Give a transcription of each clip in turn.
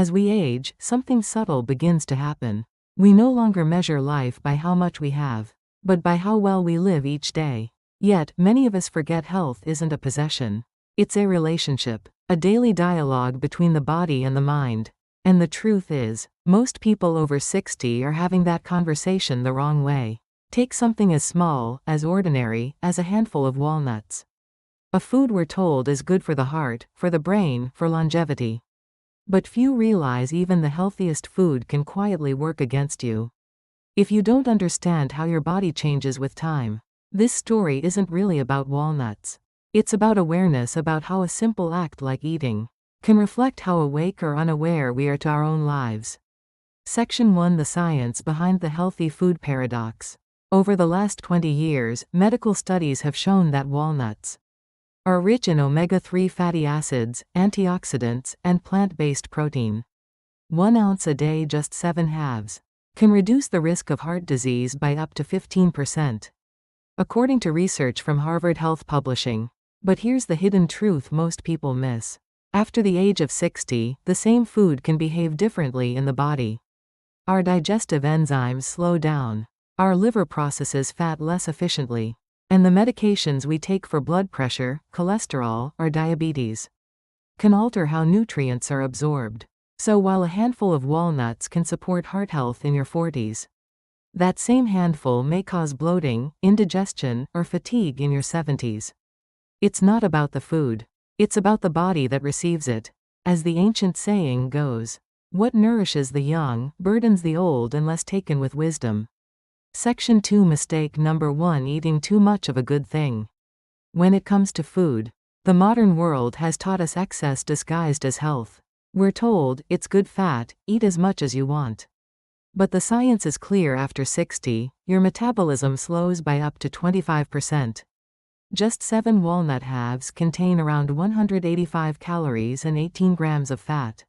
As we age, something subtle begins to happen. We no longer measure life by how much we have, but by how well we live each day. Yet, many of us forget health isn't a possession. It's a relationship, a daily dialogue between the body and the mind. And the truth is, most people over 60 are having that conversation the wrong way. Take something as small, as ordinary, as a handful of walnuts. A food we're told is good for the heart, for the brain, for longevity. But few realize even the healthiest food can quietly work against you. If you don't understand how your body changes with time, this story isn't really about walnuts. It's about awareness about how a simple act like eating can reflect how awake or unaware we are to our own lives. Section 1: The Science Behind the Healthy Food Paradox. Over the last 20 years, medical studies have shown that walnuts are rich in omega-3 fatty acids, antioxidants, and plant-based protein. 1 ounce a day, just 7 halves, can reduce the risk of heart disease by up to 15%. According to research from Harvard Health Publishing. But here's the hidden truth most people miss. After the age of 60, the same food can behave differently in the body. Our digestive enzymes slow down. Our liver processes fat less efficiently. And the medications we take for blood pressure, cholesterol, or diabetes can alter how nutrients are absorbed. So while a handful of walnuts can support heart health in your 40s, that same handful may cause bloating, indigestion, or fatigue in your 70s. It's not about the food. It's about the body that receives it. As the ancient saying goes, what nourishes the young, burdens the old unless taken with wisdom. Section 2: Mistake number 1: Eating too much of a good thing. When it comes to food, the modern world has taught us excess disguised as health. We're told, it's good fat, eat as much as you want. But the science is clear: after 60, your metabolism slows by up to 25%. Just 7 walnut halves contain around 185 calories and 18 grams of fat.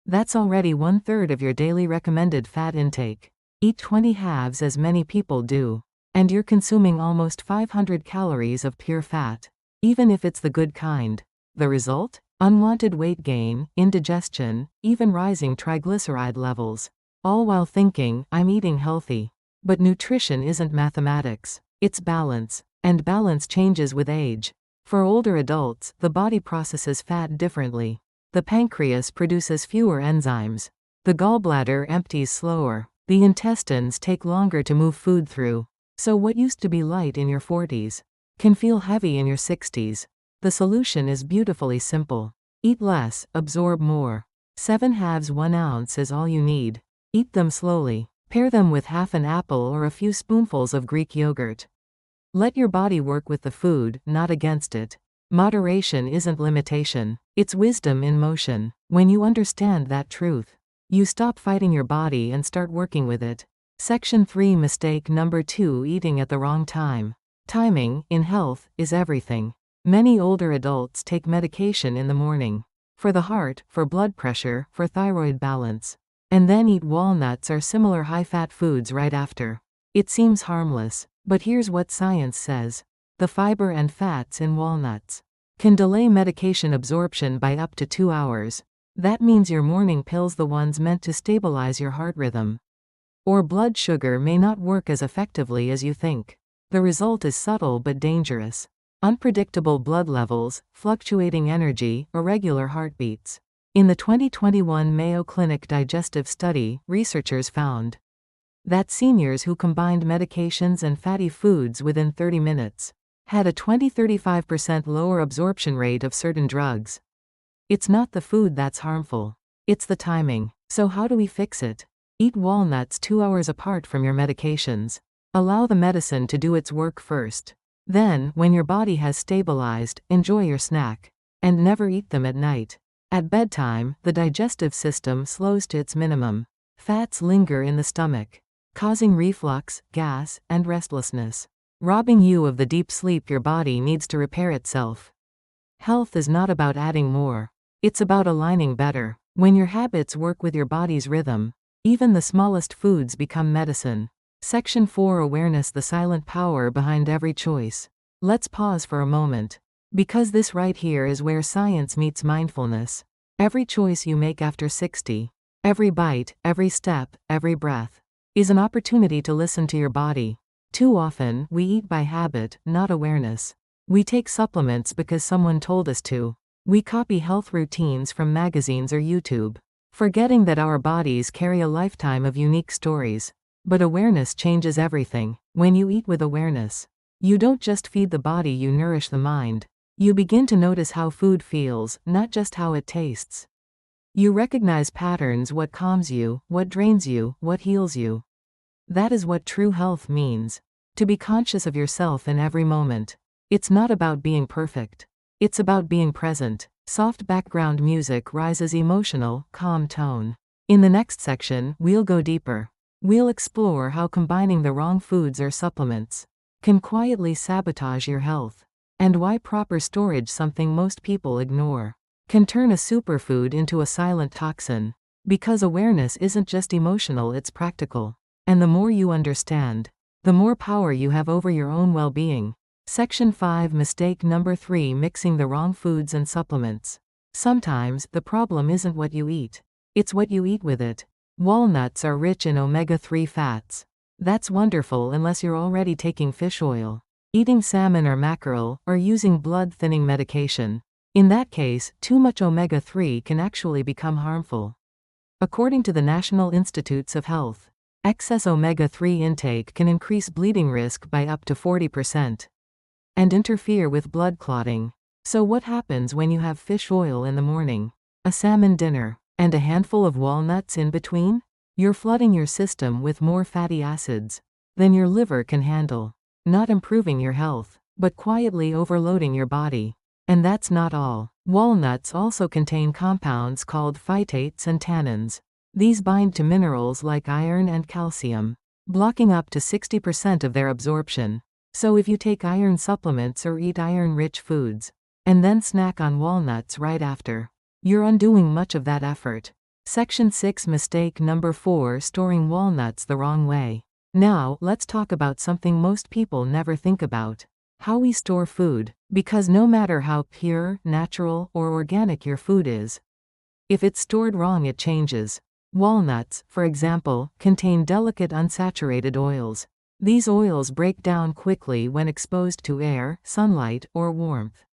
That's already 1/3 of your daily recommended fat intake. Eat 20 halves, as many people do, and you're consuming almost 500 calories of pure fat, even if it's the good kind. The result? Unwanted weight gain, indigestion, even rising triglyceride levels. All while thinking, I'm eating healthy. But nutrition isn't mathematics. It's balance. And balance changes with age. For older adults, the body processes fat differently. The pancreas produces fewer enzymes. The gallbladder empties slower. The intestines take longer to move food through. So what used to be light in your 40s can feel heavy in your 60s. The solution is beautifully simple. Eat less, absorb more. 7 halves, 1 ounce is all you need. Eat them slowly. Pair them with half an apple or a few spoonfuls of Greek yogurt. Let your body work with the food, not against it. Moderation isn't limitation. It's wisdom in motion. When you understand that truth, you stop fighting your body and start working with it. Section 3: Mistake number 2: Eating at the wrong time. Timing, in health, is everything. Many older adults take medication in the morning. For the heart, for blood pressure, for thyroid balance. And then eat walnuts or similar high-fat foods right after. It seems harmless. But here's what science says. The fiber and fats in walnuts can delay medication absorption by up to 2 hours. That means your morning pills, the ones meant to stabilize your heart rhythm or blood sugar, may not work as effectively as you think. The result is subtle but dangerous. Unpredictable blood levels, fluctuating energy, irregular heartbeats. In the 2021 Mayo Clinic digestive study, researchers found that seniors who combined medications and fatty foods within 30 minutes had a 20–35% lower absorption rate of certain drugs. It's not the food that's harmful. It's the timing. So how do we fix it? Eat walnuts 2 hours apart from your medications. Allow the medicine to do its work first. Then, when your body has stabilized, enjoy your snack. And never eat them at night. At bedtime, the digestive system slows to its minimum. Fats linger in the stomach, causing reflux, gas, and restlessness, robbing you of the deep sleep your body needs to repair itself. Health is not about adding more. It's about aligning better. When your habits work with your body's rhythm, even the smallest foods become medicine. Section 4: Awareness, the silent power behind every choice. Let's pause for a moment. Because this right here is where science meets mindfulness. Every choice you make after 60, every bite, every step, every breath, is an opportunity to listen to your body. Too often, we eat by habit, not awareness. We take supplements because someone told us to. We copy health routines from magazines or YouTube, forgetting that our bodies carry a lifetime of unique stories. But awareness changes everything. When you eat with awareness, you don't just feed the body, you nourish the mind. You begin to notice how food feels, not just how it tastes. You recognize patterns, what calms you, what drains you, what heals you. That is what true health means. To be conscious of yourself in every moment. It's not about being perfect. It's about being present. Soft background music rises emotional, calm tone. In the next section, we'll go deeper. We'll explore how combining the wrong foods or supplements can quietly sabotage your health, and why proper storage, something most people ignore, can turn a superfood into a silent toxin. Because awareness isn't just emotional, it's practical. And the more you understand, the more power you have over your own well-being. Section 5, Mistake number 3: Mixing the wrong foods and supplements. Sometimes, the problem isn't what you eat. It's what you eat with it. Walnuts are rich in omega-3 fats. That's wonderful unless you're already taking fish oil, eating salmon or mackerel, or using blood-thinning medication. In that case, too much omega-3 can actually become harmful. According to the National Institutes of Health, excess omega-3 intake can increase bleeding risk by up to 40% and interfere with blood clotting. So what happens when you have fish oil in the morning, a salmon dinner, and a handful of walnuts in between? You're flooding your system with more fatty acids than your liver can handle, not improving your health, but quietly overloading your body. And that's not all. Walnuts also contain compounds called phytates and tannins. These bind to minerals like iron and calcium, blocking up to 60% of their absorption. So if you take iron supplements or eat iron-rich foods, and then snack on walnuts right after, you're undoing much of that effort. Section 6, Mistake number 4: Storing walnuts the wrong way. Now, let's talk about something most people never think about: how we store food. Because no matter how pure, natural, or organic your food is, if it's stored wrong, it changes. Walnuts, for example, contain delicate unsaturated oils. These oils break down quickly when exposed to air, sunlight, or warmth.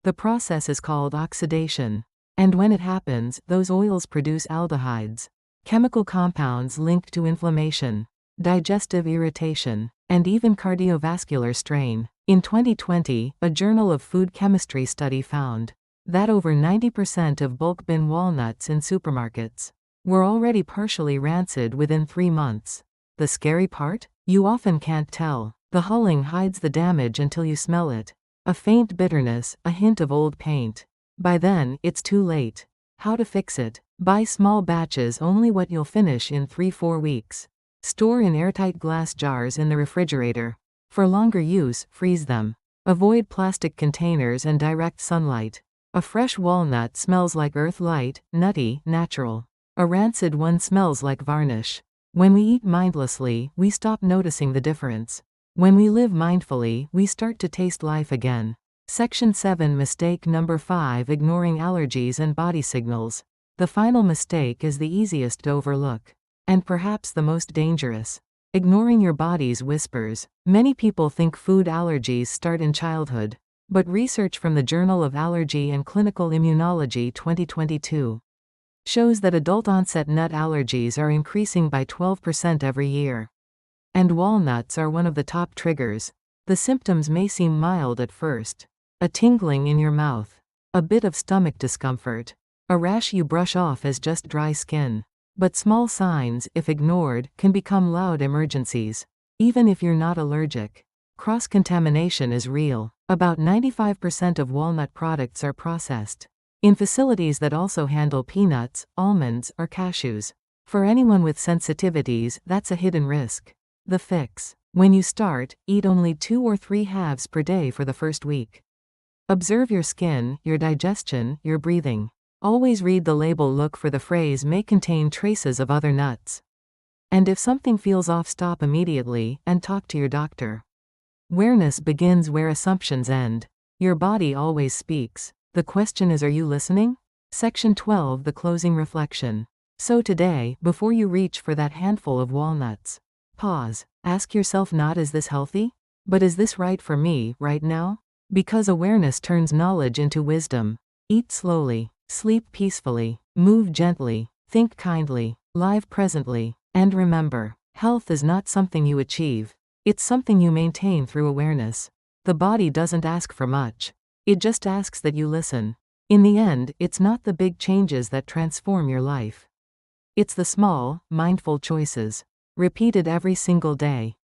The process is called oxidation. And when it happens, those oils produce aldehydes, chemical compounds linked to inflammation, digestive irritation, and even cardiovascular strain. In 2020, a Journal of Food Chemistry study found that over 90% of bulk bin walnuts in supermarkets were already partially rancid within 3 months. The scary part? You often can't tell. The hulling hides the damage until you smell it. A faint bitterness, a hint of old paint. By then, it's too late. How to fix it? Buy small batches, only what you'll finish in 3-4 weeks. Store in airtight glass jars in the refrigerator. For longer use, freeze them. Avoid plastic containers and direct sunlight. A fresh walnut smells like earth, light, nutty, natural. A rancid one smells like varnish. When we eat mindlessly, we stop noticing the difference. When we live mindfully, we start to taste life again. Section 7, Mistake number 5: Ignoring allergies and body signals. The final mistake is the easiest to overlook, and perhaps the most dangerous. Ignoring your body's whispers. Many people think food allergies start in childhood, but research from the Journal of Allergy and Clinical Immunology 2022 shows that adult-onset nut allergies are increasing by 12% every year. And walnuts are one of the top triggers. The symptoms may seem mild at first: a tingling in your mouth, a bit of stomach discomfort, a rash you brush off as just dry skin. But small signs, if ignored, can become loud emergencies. Even if you're not allergic, cross-contamination is real. About 95% of walnut products are processed in facilities that also handle peanuts, almonds, or cashews. For anyone with sensitivities, that's a hidden risk. The fix: when you start, eat only 2 or 3 halves per day for the first week. Observe your skin, your digestion, your breathing. Always read the label. Look for the phrase "may contain traces of other nuts." And if something feels off, stop immediately and talk to your doctor. Awareness begins where assumptions end. Your body always speaks. The question is, are you listening? Section 12, the closing reflection. So today, before you reach for that handful of walnuts, pause. Ask yourself not is this healthy? But is this right for me, right now? Because awareness turns knowledge into wisdom. Eat slowly, sleep peacefully, move gently, think kindly, live presently, and remember, health is not something you achieve. It's something you maintain through awareness. The body doesn't ask for much. It just asks that you listen. In the end, it's not the big changes that transform your life. It's the small, mindful choices, repeated every single day,